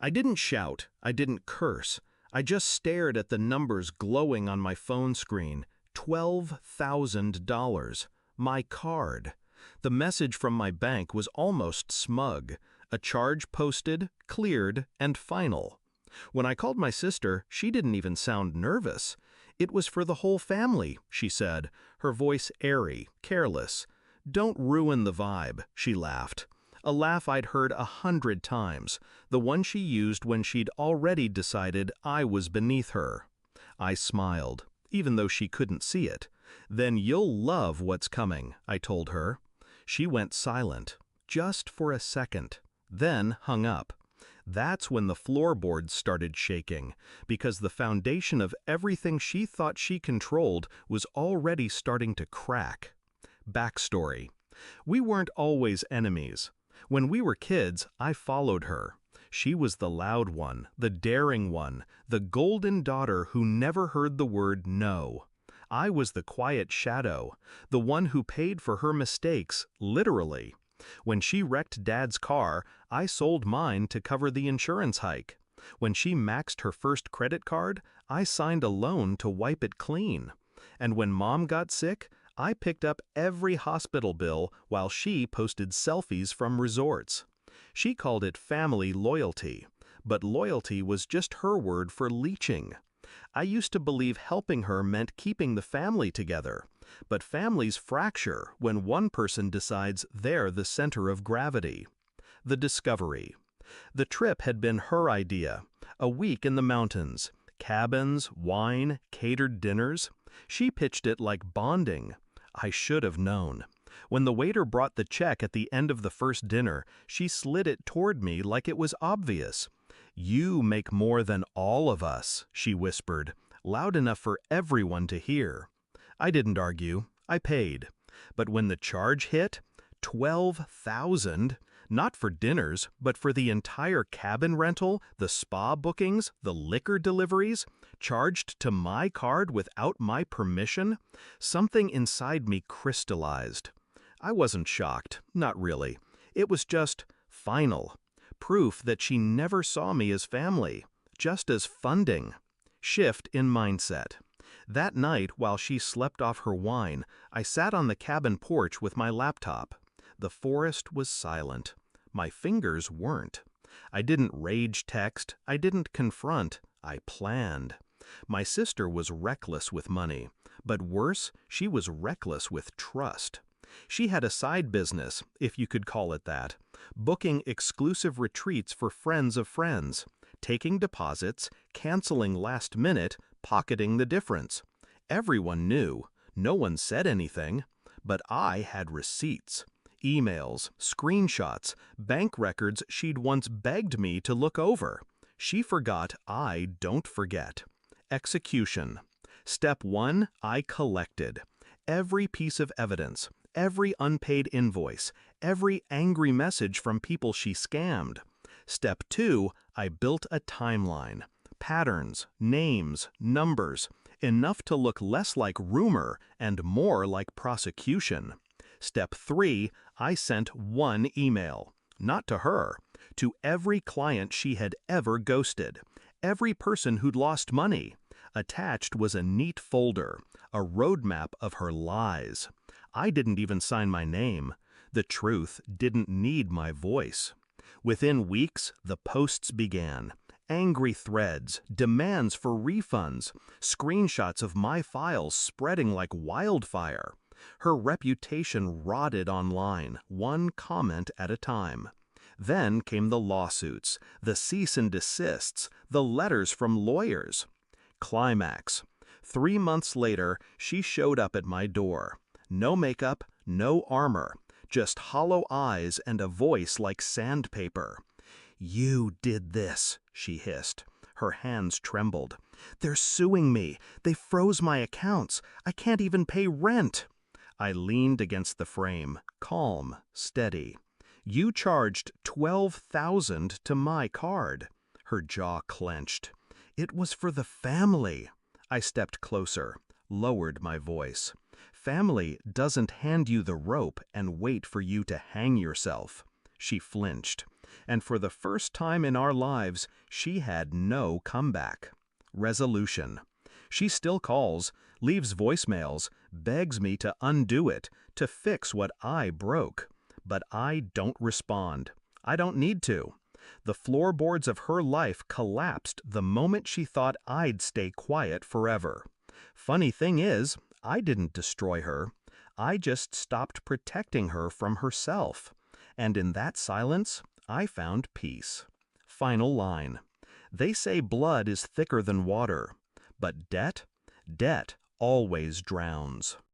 I didn't shout, I didn't curse. I just stared at the numbers glowing on my phone screen. $12,000. My card. The message from my bank was almost smug. A charge posted, cleared, and final. When I called my sister, she didn't even sound nervous. It was for the whole family, she said, her voice airy, careless. Don't ruin the vibe, she laughed. A laugh I'd heard 100 times, the one she used when she'd already decided I was beneath her. I smiled, even though she couldn't see it. Then you'll love what's coming, I told her. She went silent, just for a second, then hung up. That's when the floorboards started shaking, because the foundation of everything she thought she controlled was already starting to crack. Backstory. We weren't always enemies. When we were kids, I followed her. She was the loud one, the daring one, the golden daughter who never heard the word no. I was the quiet shadow, the one who paid for her mistakes, literally. When she wrecked Dad's car, I sold mine to cover the insurance hike. When she maxed her first credit card, I signed a loan to wipe it clean. And when Mom got sick, I picked up every hospital bill while she posted selfies from resorts. She called it family loyalty, but loyalty was just her word for leeching. I used to believe helping her meant keeping the family together, but families fracture when one person decides they're the center of gravity. The discovery. The trip had been her idea. A week in the mountains. Cabins, wine, catered dinners. She pitched it like bonding. I should have known. When the waiter brought the check at the end of the first dinner, she slid it toward me like it was obvious. "You make more than all of us," she whispered, loud enough for everyone to hear. I didn't argue. I paid. But when the charge hit, 12,000, not for dinners, but for the entire cabin rental, the spa bookings, the liquor deliveries, charged to my card without my permission, something inside me crystallized. I wasn't shocked, not really. It was just final. Proof that she never saw me as family, just as funding. Shift in mindset. That night, while she slept off her wine, I sat on the cabin porch with my laptop. The forest was silent. My fingers weren't. I didn't rage text. I didn't confront. I planned. My sister was reckless with money, but worse, she was reckless with trust. She had a side business, if you could call it that, booking exclusive retreats for friends of friends, taking deposits, canceling last minute, pocketing the difference. Everyone knew. No one said anything. But I had receipts. Emails, screenshots, bank records she'd once begged me to look over. She forgot I don't forget. Execution. Step 1, I collected. Every piece of evidence, every unpaid invoice, every angry message from people she scammed. Step 2, I built a timeline. Patterns, names, numbers, enough to look less like rumor and more like prosecution. Step 3, I sent one email. Not to her, to every client she had ever ghosted, every person who'd lost money. Attached was a neat folder, a roadmap of her lies. I didn't even sign my name. The truth didn't need my voice. Within weeks, the posts began. Angry threads, demands for refunds, screenshots of my files spreading like wildfire. Her reputation rotted online, one comment at a time. Then came the lawsuits, the cease and desists, the letters from lawyers. Climax. 3 months later, she showed up at my door. No makeup, no armor, just hollow eyes and a voice like sandpaper. "You did this," she hissed. Her hands trembled. "They're suing me. They froze my accounts. I can't even pay rent." I leaned against the frame, calm, steady. "You charged 12,000 to my card." Her jaw clenched. "It was for the family." I stepped closer, lowered my voice. "Family doesn't hand you the rope and wait for you to hang yourself." She flinched, and for the first time in our lives, she had no comeback. Resolution. She still calls, leaves voicemails, begs me to undo it, to fix what I broke. But I don't respond. I don't need to. The floorboards of her life collapsed the moment she thought I'd stay quiet forever. Funny thing is, I didn't destroy her. I just stopped protecting her from herself. And in that silence, I found peace. Final line. They say blood is thicker than water, but debt always drowns.